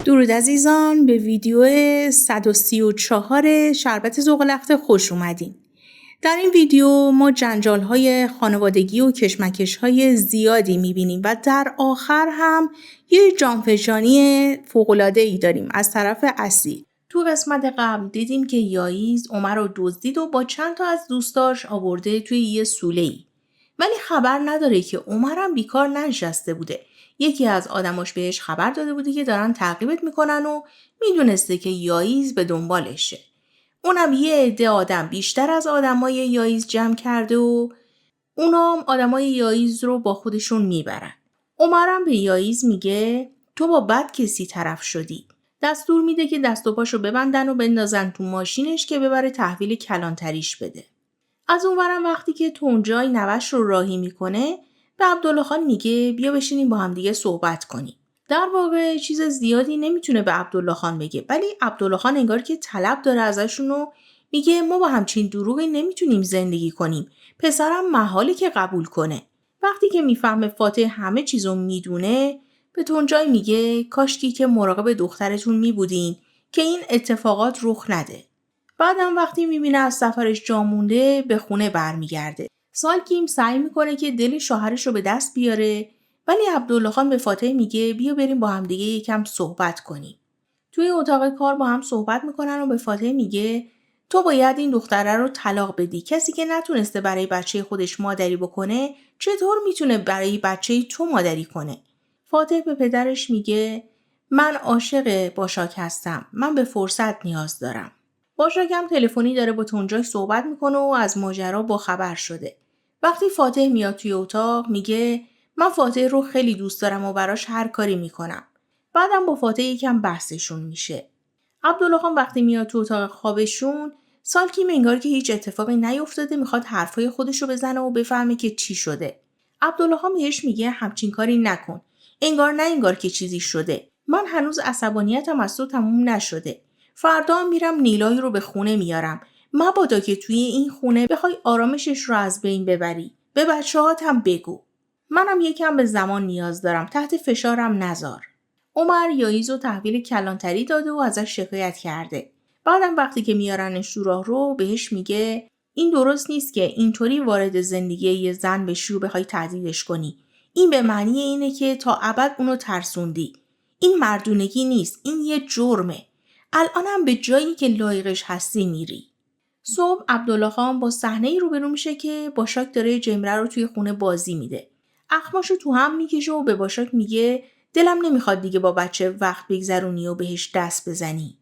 درود عزیزان، به ویدیو 134 شربت ذوق‌العقد خوش اومدین. در این ویدیو ما جنجال‌های خانوادگی و کشمکش‌های زیادی می‌بینیم و در آخر هم یه جانفشانی فوق‌العاده‌ای داریم از طرف اصیل. تو قسمت قبل دیدیم که یائیز عمر رو دزدید و با چند تا از دوستاش آورده توی یه سوله‌ای. ولی خبر نداره که عمر هم بیکار ننشسته بوده. یکی از آدماش بهش خبر داده بوده که دارن تعقیبت میکنن و میدونسته که یائیز به دنبالشه. اونم یه عده آدم بیشتر از آدمای یائیز جمع کرده و اونام آدمای یائیز رو با خودشون میبرن. عمرم به یائیز میگه تو با بد کسی طرف شدی. دستور میده که دست و پاشو ببندن و بندازن تو ماشینش که ببره تحویل کلانتریش بده. از اونورم وقتی که تونجای نوش رو راهی میکنه به عبدالله خان میگه بیا بشینیم با هم دیگه صحبت کنیم. در واقع چیز زیادی نمیتونه به عبدالله خان بگه، ولی عبدالله خان انگار که طلب داره ازشون و میگه ما با همچین دروغی نمیتونیم زندگی کنیم. پسرم محاله که قبول کنه. وقتی که میفهمه فاتح همه چیزو میدونه به تونجای میگه کاشکی که مراقب دخترتون میبودین که این اتفاقات رخ نده. بعدم وقتی میبینه از سفرش جا مونده به خونه برمیگرده. سالکیم سعی میکنه که دل شوهرش رو به دست بیاره، ولی عبدالله خان به فاتح میگه بیا بریم با هم دیگه یکم صحبت کنیم. توی اتاق کار با هم صحبت میکنن و به فاتح میگه تو باید این دختره رو طلاق بدی. کسی که نتونسته برای بچه خودش مادری بکنه چطور میتونه برای بچه تو مادری کنه؟ فاتح به پدرش میگه من عاشق باشاک هستم. من به فرصت نیاز دارم. باشاک هم تلفنی داره با تونجای صحبت میکنه و از ماجرا با خبر شده. وقتی فاتح میاد توی اتاق میگه من فاتح رو خیلی دوست دارم و براش هر کاری میکنم. بعدم با فاتح یکم بحثشون میشه. عبدالله خان وقتی میاد تو اتاق خوابشون سالکیم انگار که هیچ اتفاقی نیفتاده میخواد حرفای خودشو بزنه و بفهمه که چی شده. عبدالله خان بهش میگه همچین کاری نکن. انگار که چیزی شده. من هنوز عصبانیتم از تو تموم نشده. فردا هم میرم نیلای رو به خونه میارم. مبادا که توی این خونه بخوای آرامشش رو از بین ببری. به بچه‌هات هم بگو. منم یکم به زمان نیاز دارم. تحت فشارم نذار. عمر یائیز رو تحویل کلانتری داده و ازش شکایت کرده. بعدم وقتی که میارنش تو راه رو بهش میگه این درست نیست که اینطوری وارد زندگی یه زن بشی و بخوای تهدیدش کنی. این به معنی اینه که تا ابد اونو ترسوندی. این مردونگی نیست. این یه جرمه. الانم به جایی که لایقش هستی میری. صبح عبدالله خان با صحنه‌ای روبرو میشه که باشاک داره جمره رو توی خونه بازی میده. اخماشو تو هم میکشه و به باشاک میگه دلم نمیخواد دیگه با بچه وقت بگذرونی و بهش دست بزنی.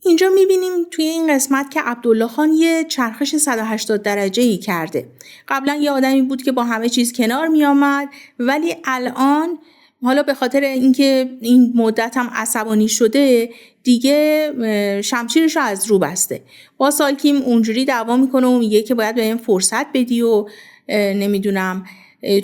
اینجا میبینیم توی این قسمت که عبدالله خان یه چرخش 180 درجه‌ای کرده. قبلا یه آدمی بود که با همه چیز کنار میامد، ولی الان حالا به خاطر اینکه این مدت هم عصبانی شده دیگه شمشیرش رو از رو بسته. با سالکیم اونجوری دعوا میکنه و میگه که باید به این فرصت بدی و نمیدونم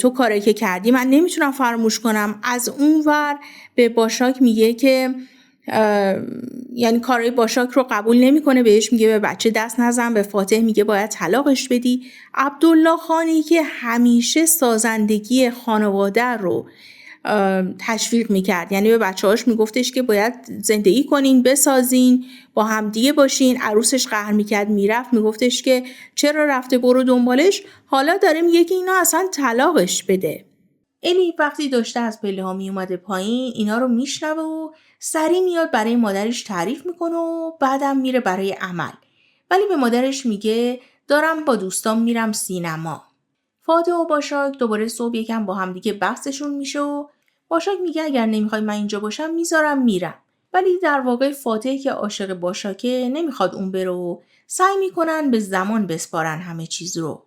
تو کاری که کردی من نمیتونم فراموش کنم. از اون ور به باشاک میگه که یعنی کارهای باشاک رو قبول نمیکنه، بهش میگه به بچه دست نزن. به فاتح میگه باید طلاقش بدی. عبدالله خانی که همیشه سازندگی خانواده رو تشویق میکرد، یعنی به بچه‌هاش میگفتش که باید زندگی کنین، بسازین، با هم دیگه باشین. عروسش قهر میکرد میرفت میگفتش که چرا رفته برو دنبالش. حالا داره میگه که اینا اصلا طلاقش بده. الی وقتی داشته از پله ها می اومده پایین اینا رو میشنوه و سری میاد برای مادرش تعریف میکنه و بعدم میره برای عمل. ولی به مادرش میگه دارم با دوستام میرم سینما. فاتح و باشاک دوباره صبح یکم با هم دیگه بحثشون میشه و باشاک میگه اگر نمیخوای من اینجا باشم میذارم میرم. ولی در واقع فاتح که عاشق باشاکه نمیخواد اون بره و سعی میکنن به زمان بسپارن همه چیز رو.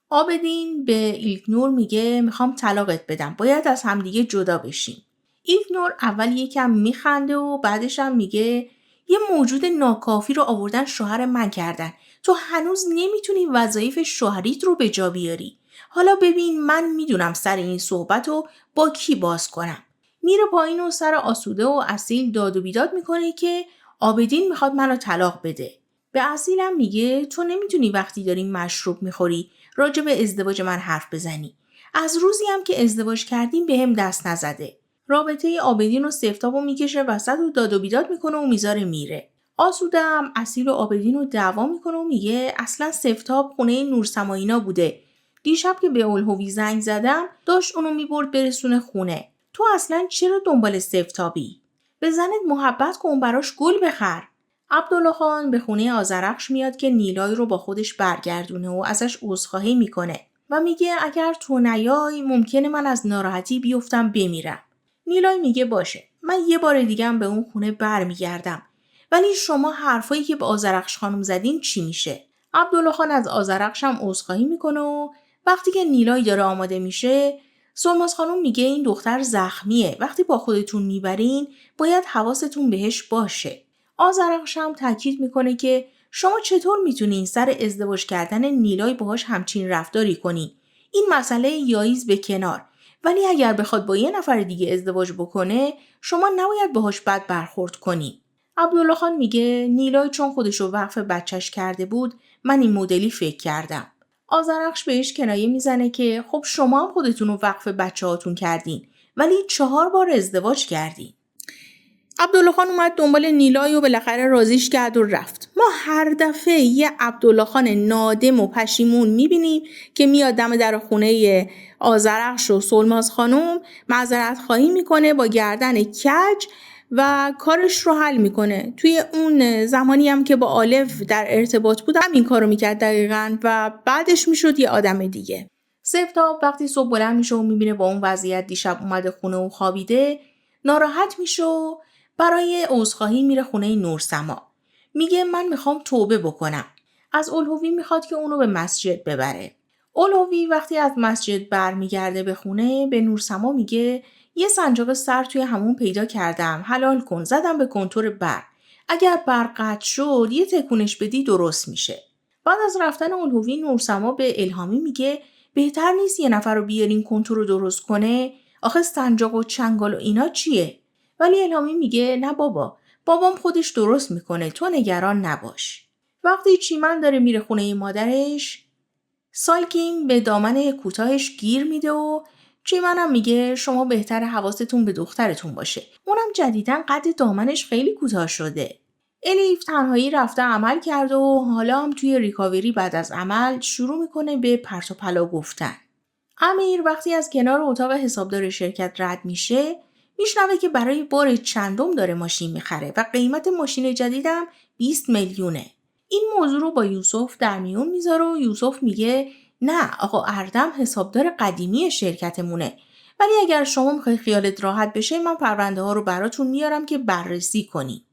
عابدین به ایلکنور میگه میخوام طلاقت بدم. باید از همدیگه جدا بشیم. ایلکنور اول یکم میخنده و بعدش هم میگه یه موجود ناکافی رو آوردن شوهر من کردن. تو هنوز نمیتونی وظایف شوهریت رو به جا بیاری. حالا ببین من میدونم سر این صحبت رو با کی باز کنم. میره پایین و سر آسوده و اصیل داد و بیداد میکنه که عابدین میخواد منو طلاق بده. به اصیلم میگه تو نمیتونی وقتی داری مشروب میخوری راجع به ازدواج من حرف بزنی. از روزی هم که ازدواج کردیم به هم دست نزده. رابطه آبدین و سفتابو میکشه وسط و داد و بیداد میکنه و میذاره میره. آسوده هم اصیل و آبدین رو دعوا میکنه و میگه اصلا سفتاب خونه نورسمایینا بوده. دیشب که به الهوی زنگ زدم داشت اونو میبرد برسونه خونه. تو اصلا چرا دنبال سفتابی؟ به زنت محبت کن، براش گل بخر. عبدالله خان به خونه آذرخش میاد که نیلای رو با خودش برگردونه و ازش عذرخواهی میکنه و میگه اگر تو نیای ممکنه من از ناراحتی بیفتم بمیرم. نیلای میگه باشه، من یه بار دیگه هم به اون خونه برمیگردم. ولی شما حرفایی که به آذرخش خانم زدین چی میشه؟ عبدالله خان از آذرخش هم عذرخواهی میکنه و وقتی که نیلای داره آماده میشه، سلماز خانم میگه این دختر زخمیه، وقتی با خودتون میبرین باید حواستون بهش باشه. آذرخش هم تاکید میکنه که شما چطور میتونین سر ازدواج کردن نیلای باهاش همچین رفتاری کنی؟ این مسئله یایز به کنار، ولی اگر بخواد با یه نفر دیگه ازدواج بکنه شما نباید باهاش بد برخورد کنی. عبدالله خان میگه نیلای چون خودشو وقف بچهش کرده بود من این مدلی فکر کردم. آذرخش بهش کنایه میزنه که خب شما هم خودتون رو وقف بچه هاتون کردین ولی 4 بار ازدواج کردین. عبدالله خان اومد دنبال نیلای و بالاخره راضیش کرد و رفت. ما هر دفعه یه عبدالله خان نادم و پشیمون میبینیم که میاد دم در خونه آذرخش و سلماز خانم معذرت خواهی میکنه با گردن کج و کارش رو حل میکنه. توی اون زمانی هم که با آلف در ارتباط بود همین کارو میکرد دقیقاً و بعدش میشد یه آدم دیگه. سفتاب وقتی صبح بلند میشه و میبینه با اون وضعیت دیشب اومده خونه و خوابیده ناراحت میشه و برای عذرخواهی میره خونه نورسما. میگه من میخوام توبه بکنم. از الهوی میخواد که اونو به مسجد ببره. الهوی وقتی از مسجد برمیگرده به خونه به نورسما میگه یه سنجاق سر توی همون پیدا کردم، حلال کن. زدم به کنتور برق. اگر برق قطع شد یه تکونش بدی درست میشه. بعد از رفتن الهوی نورسما به الهامی میگه بهتر نیست یه نفر رو بیارین کنتور رو درست کنه؟ آخه سنجاق و چنگال و اینا چیه؟ ولی الهامی میگه نه بابا، بابام خودش درست میکنه، تو نگران نباش. وقتی چیمن داره میره خونه مادرش، سالکین به دامن کوتاهش گیر میده و چیمن هم میگه شما بهتر حواستون به دخترتون باشه. اونم جدیدن قد دامنش خیلی کوتاه شده. الیف تنهایی رفته عمل کرده و حالا هم توی ریکاوری بعد از عمل شروع میکنه به پرت و پلا گفتن. امیر وقتی از کنار اتاق حسابدار شرکت رد میشه میشنوه که برای بار چندم داره ماشین میخره و قیمت ماشین جدیدم 20 میلیونه. این موضوع رو با یوسف در میون میذاره و یوسف میگه نه آقا اردم حسابدار قدیمی شرکتمونه، ولی اگر شما میخوای خیالت راحت بشه من پرونده ها رو براتون میارم که بررسی کنی.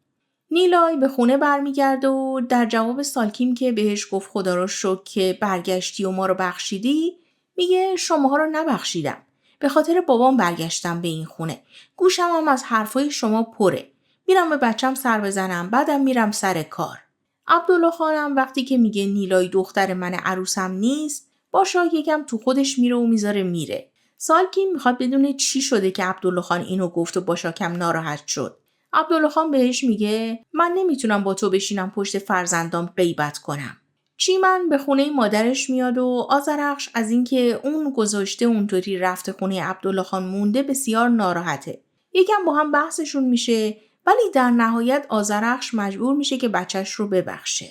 نیلای به خونه برمیگرده و در جواب سالکیم که بهش گفت خدا رو شکر که برگشتی و ما رو بخشیدی میگه شماها رو نبخشیدم. به خاطر بابام برگشتم به این خونه. گوشم هم از حرفای شما پره. میرم به بچم سر بزنم بعدم میرم سر کار. عبدالله خانم وقتی که میگه نیلای دختر من عروسم نیست باشا یکم تو خودش میره و میذاره میره. سالکیم میخواد بدونه چی شده که عبدالله خان اینو گفت و باشا کم ناراحت شد. عبدالله خان بهش میگه من نمیتونم با تو بشینم پشت فرزندام غیبت کنم. چیمن به خونه مادرش میاد و آذرخش از اینکه اون گذاشته اونطوری رفته خونه عبدالله خان مونده بسیار ناراحته. یکم با هم بحثشون میشه ولی در نهایت آذرخش مجبور میشه که بچهش رو ببخشه.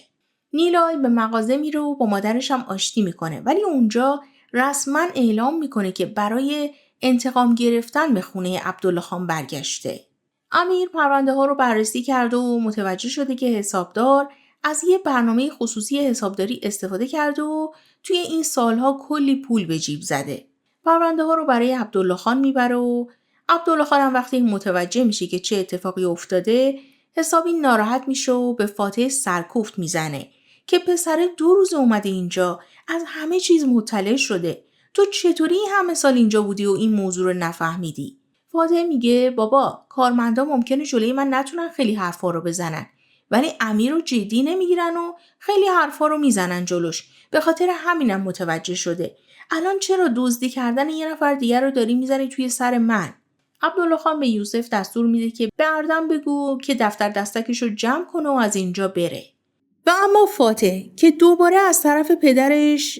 نیلای به مغازه میره و با مادرش هم آشتی میکنه ولی اونجا رسما اعلام میکنه که برای انتقام گرفتن به خونه عبدالله خان برگشته. امیر پرونده ها رو بررسی کرده و متوجه شده که حسابدار از یه برنامه خصوصی حسابداری استفاده کرده و توی این سالها کلی پول به جیب زده. پرونده ها رو برای عبدالله خان میبره و عبدالله خان هم وقتی متوجه میشه که چه اتفاقی افتاده حسابی ناراحت میشه و به فاتح سرکوفت میزنه که پسر 2 روز اومده اینجا از همه چیز مطلع شده. تو چطوری همه سال اینجا بودی و این موضوع رو نفهمیدی؟ فاتح میگه بابا کارمندا ممکنه جلوی من نتونن خیلی حرفا رو بزنن ولی امیر رو جدی نمیگیرن و خیلی حرفا رو میزنن جلوش. به خاطر همینم متوجه شده. الان چرا دزدی کردن یه نفر دیگر رو داری میزنی توی سر من؟ عبدالله خان به یوسف دستور میده که به اردم بگو که دفتر دستکش رو جمع کنه و از اینجا بره. و اما فاتح که دوباره از طرف پدرش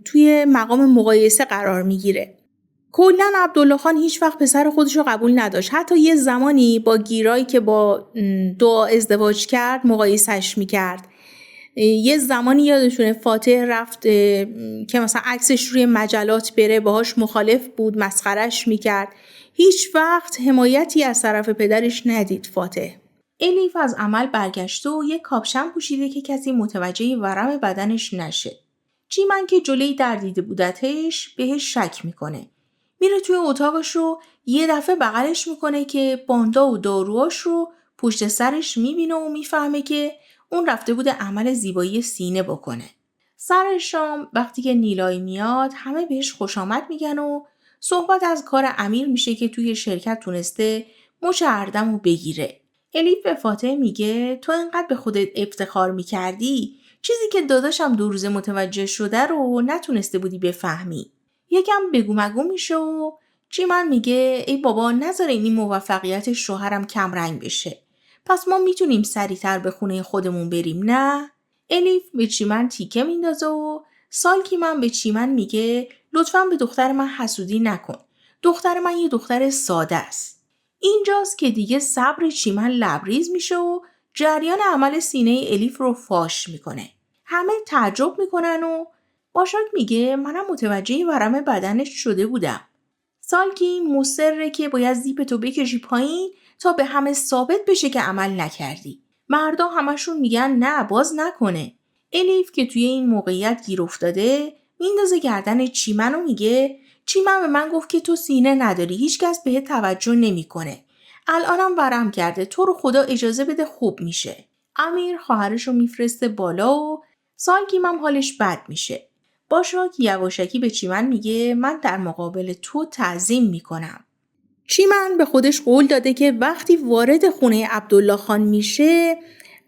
توی مقام مقایسه قرار میگیره. کلاً عبدالله خان هیچ وقت پسر خودش رو قبول نداشت. حتی یه زمانی با گیرایی که با دعا ازدواج کرد مقایسش میکرد. یه زمانی یادتونه فاتح رفت که مثلا عکسش روی مجلات بره، باهاش مخالف بود، مسخرش میکرد. هیچ وقت حمایتی از طرف پدرش ندید فاتح. الیف از عمل برگشته و یه کاپشن پوشیده که کسی متوجه ورم بدنش نشه. چیمن که جلوی در دیده بودتش بهش شک میکنه. میره توی اتاقش رو یه دفعه بغلش میکنه که باندا و داروهاش رو پشت سرش میبینه و میفهمه که اون رفته بوده عمل زیبایی سینه بکنه. سر شام وقتی که نیلای میاد همه بهش خوش آمد میگن و صحبت از کار امیر میشه که توی شرکت تونسته مچ اردم رو بگیره. الیف به فاتح میگه تو اینقدر به خودت افتخار میکردی، چیزی که داداشم 2 روزه متوجه شده رو نتونسته بودی بفهمی. یکم بگو مگو میشه و چیمن میگه ای بابا نذارین این موفقیت شوهرم کم رنگ بشه. پس ما میتونیم سریعتر به خونه خودمون بریم نه؟ الیف به چیمن تیکه میندازه و سالکیمن به چیمن میگه لطفاً به دختر من حسودی نکن. دختر من یه دختر ساده است. اینجاست که دیگه صبر چیمن لبریز میشه و جریان عمل سینه الیف رو فاش میکنه. همه تعجب میکنن و باشاک میگه منم متوجه ورم بدنش شده بودم. سالکی مصره که باید زیپتو بکشی پایین تا به همه ثابت بشه که عمل نکردی. مردا همشون میگن نه باز نکنه. الیف که توی این موقعیت گیر افتاده میندازه گردن چیمن و میگه چیمن به من گفت که تو سینه نداری، هیچکس بهت توجه نمیکنه. الانم ورم کرده، تو رو خدا اجازه بده خوب میشه. امیر خواهرشو میفرسته بالا و سالکیم هم حالش بد میشه. باشاک یواشکی به چیمن میگه من در مقابل تو تعظیم میکنم. چیمن به خودش قول داده که وقتی وارد خونه عبدالله خان میشه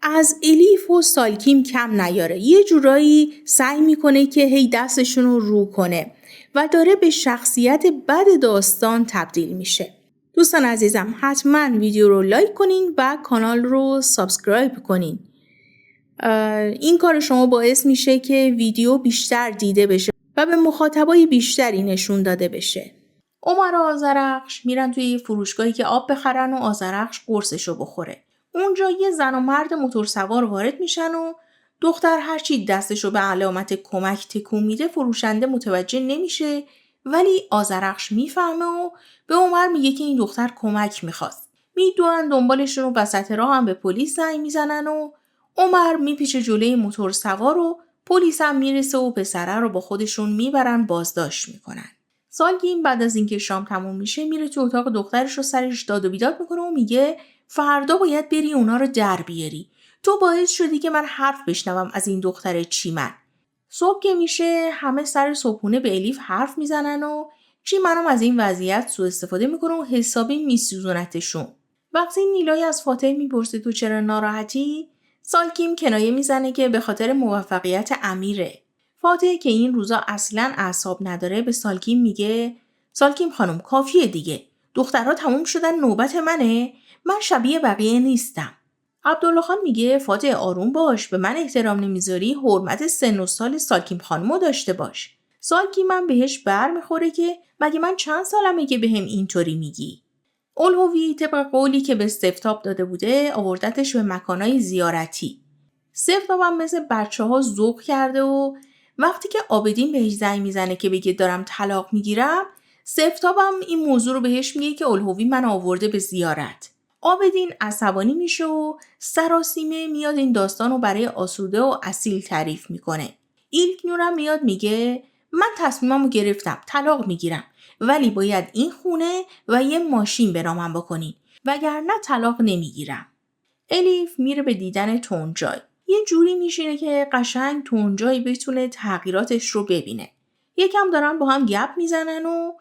از الیف و سالکیم کم نیاره. یه جورایی سعی میکنه که هی دستشون رو کنه و داره به شخصیت بد داستان تبدیل میشه. دوستان عزیزم حتما ویدیو رو لایک کنین و کانال رو سابسکرایب کنین. این کار شما باعث میشه که ویدیو بیشتر دیده بشه و به مخاطبای بیشتری نشون داده بشه. عمر و آذرخش میرن توی یه فروشگاهی که آب بخرن و آذرخش قرصشو بخوره. اونجا یه زن و مرد موتورسوار وارد میشن و دختر هرچی دستشو به علامت کمک تکون میده فروشنده متوجه نمیشه، ولی آذرخش میفهمه و به عمر میگه که این دختر کمک میخواست. میدونن دنبالشون و وسط راه هم به پلیس زنگ میزنن و عمر میپیچه جلوی موتورسوار و پلیس هم میرسه و پسره رو با خودشون میبرن بازداشت میکنن. سالگیم بعد از اینکه شام تموم میشه میره تو اتاق دخترش رو سرش داد و بیداد میکنه و میگه فردا باید بری اونا رو در بیاری. تو باعث شدی که من حرف بشنوم از این دختر چیمن. صبح که میشه همه سر صبحونه به الیف حرف میزنن و چیمنم از این وضعیت سوء استفاده میکنه و حسابی میسوزونتشون. وقتی نیلای از فاتح میپرسه تو چرا ناراحتی، سالکیم کنایه میزنه که به خاطر موفقیت امیره. فاتح که این روزا اصلاً اعصاب نداره به سالکیم میگه سالکیم خانم کافیه دیگه. دخترها تموم شدن نوبت منه؟ من شبیه بقیه نیستم. عبدالله خان میگه فاتح آروم باش، به من احترام نمیذاری، حرمت سن و سال سالکیم خانمو داشته باش. سالکیم من بهش بر میخوره که مگه من چند سالمه که بهم اینطوری میگی؟ اولهوی طبق قولی که به سفتاب داده بوده آوردتش به مکانای زیارتی. سفتابم مثل بچه‌ها ذوق کرده و وقتی که عابدین بهش زنگ میزنه که بگه دارم طلاق میگیرم، سفتابم این موضوع رو بهش میگه که اولهوی من آورده به زیارت. عابدین عصبانی میشه و سراسیمه میاد این داستان رو برای آسوده و اصیل تعریف میکنه. ایلکنورم میاد میگه من تصمیممو گرفتم، طلاق میگیرم، ولی باید این خونه و یه ماشین به نامم بکنین وگرنه طلاق نمیگیرم. الیف میره به دیدن تونجای. یه جوری میشینه که قشنگ تونجای بتونه تغییراتش رو ببینه. یکم دارن با هم گپ میزنن و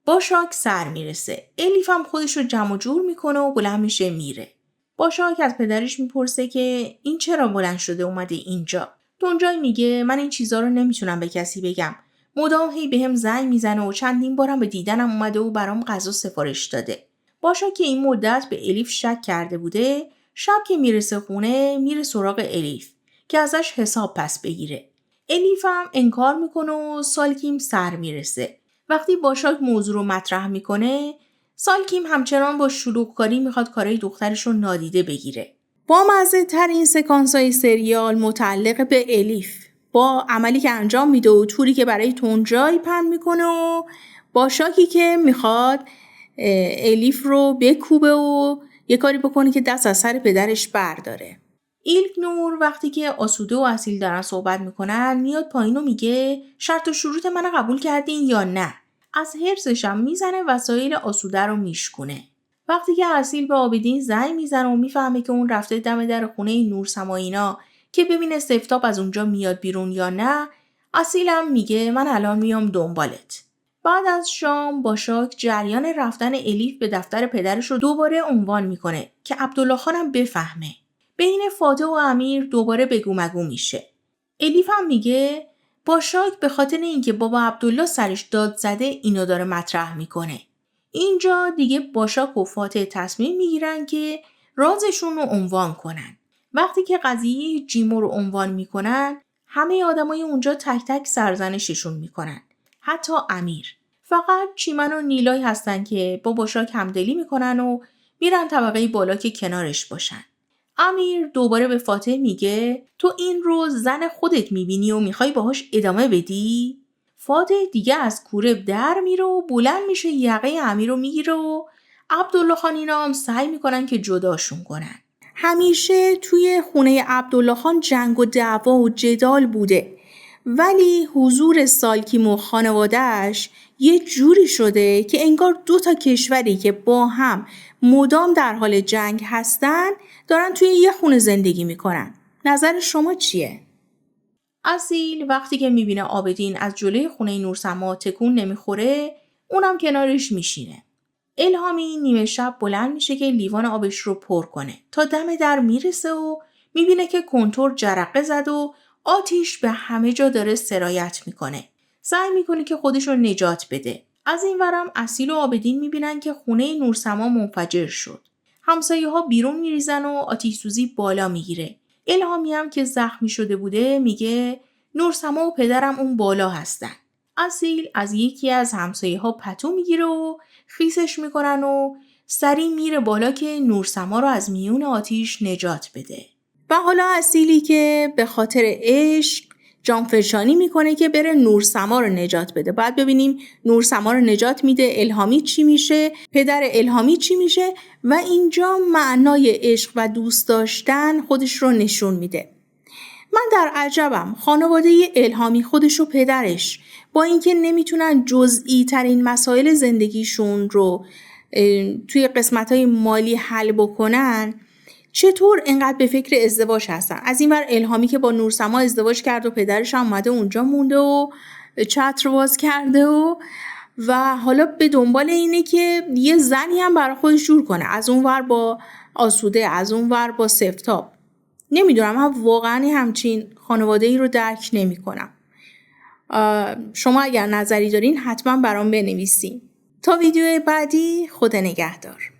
باشاک سر میرسه. الیف هم خودش رو جمع جور میکنه و بلند میشه میره. باشاک از پدرش میپرسه که این چرا بلند شده اومده اینجا. تونجای میگه من این چیزا رو نمیتونم به کسی بگم. مدام هی بهم زنگ میزنه و چندین بارم به دیدنم اومده و برام غذا سفارش داده. باشاک که این مدت به الیف شک کرده بوده، شب که میرسه خونه میره سراغ الیف که ازش حساب پس بگیره. الیف هم انکار میکنه و سالکیم سر میرسه. وقتی باشاک موضوع رو مطرح میکنه، سالکیم همچنان با شلوغکاری میخواد کارای دخترش رو نادیده بگیره. با مزه ترین سکانس های سریال متعلق به الیف، با عملی که انجام میده و توری که برای تونجای پهن میکنه و باشاکی که میخواد الیف رو بکوبه و یه کاری بکنه که دست از سر پدرش برداره. ایلکنور وقتی که آسوده و اصیل دارن صحبت میکنن میاد پایین و میگه شرط و شروط منو قبول کردین یا نه؟ از حرصش هم میزنه وسایل آسوده رو میشکونه. وقتی که اصیل به آبدین زنگ میزنه و میفهمه که اون رفته دم در خونه نورسمایینا که ببینه سفتاب از اونجا میاد بیرون یا نه، اصیل هم میگه من الان میام دنبالت. بعد از شام باشاک جریان رفتن الیف به دفتر پدرش رو دوباره عنوان میکنه که عبدالله خانم بفهمه. بین فاتح و امیر دوباره بگو مگو میشه. الیف هم میگه باشاک به خاطر اینکه بابا عبدالله سرش داد زده اینو داره مطرح میکنه. اینجا دیگه باشاک و فاتح تصمیم میگیرن که رازشون رو عنوان کنن. وقتی که قضیه جیمو رو عنوان میکنن، همه آدمای اونجا تک تک سرزنششون میکنن. حتی امیر. فقط چیمن و نیلای هستن که با باشاک همدلی میکنن و میرن طبقه بالا که کنارش باشن. امیر دوباره به فاتح میگه تو این رو زن خودت میبینی و میخوای باهاش ادامه بدی؟ فاتح دیگه از کوره در میره و بلند میشه یقه امیر رو میگیره و عبدالله خان اینا هم سعی میکنن که جداشون کنن. همیشه توی خونه عبدالله خان جنگ و دعوا و جدال بوده، ولی حضور سالکیم و خانواده‌اش یه جوری شده که انگار 2 کشوری که با هم مدام در حال جنگ هستن دارن توی یه خونه زندگی میکنن. نظر شما چیه؟ اصیل وقتی که میبینه آبدین از جلوی خونه نورسما تکون نمیخوره، اونم کنارش میشینه. الهامی نیمه شب بلند میشه که لیوان آبش رو پر کنه تا دم در میرسه و میبینه که کنتور جرقه زد و آتیش به همه جا داره سرایت میکنه. سعی میکنه که خودش رو نجات بده. از این ورم اصیل و آبدین میبینن که خونه نورسما منفجر شد. همسایه ها بیرون میریزن و آتیش سوزی بالا میگیره. الهامی هم که زخمی شده بوده میگه نورسما و پدرم اون بالا هستن. اصیل از یکی از همسایه ها پتو میگیره و خیسش میکنن و سری میره بالا که نورسما رو از میون آتیش نجات بده. و حالا اصیلی که به خاطر عشق جانفشانی میکنه که بره نورسما رو نجات بده. بعد ببینیم نورسما رو نجات میده، الهامی چی میشه، پدر الهامی چی میشه و اینجا معنای عشق و دوست داشتن خودش رو نشون میده. من در عجبم، خانواده الهامی خودش و پدرش با اینکه نمیتونن جزئی ترین مسائل زندگیشون رو توی قسمت‌های مالی حل بکنن، چطور اینقدر به فکر ازدواج هستن؟ از این ور الهامی که با نورسما ازدواج کرد و پدرش هم اومده اونجا مونده و چتر باز کرده و حالا به دنبال اینه که یه زنی هم برای خودش جور کنه، از اون ور با آسوده، از اون ور با سفتاب. نمیدونم، من واقعا همچین خانواده‌ای رو درک نمی کنم. شما اگر نظری دارین حتما برام بنویسین. تا ویدیو بعدی، خدا نگهدار.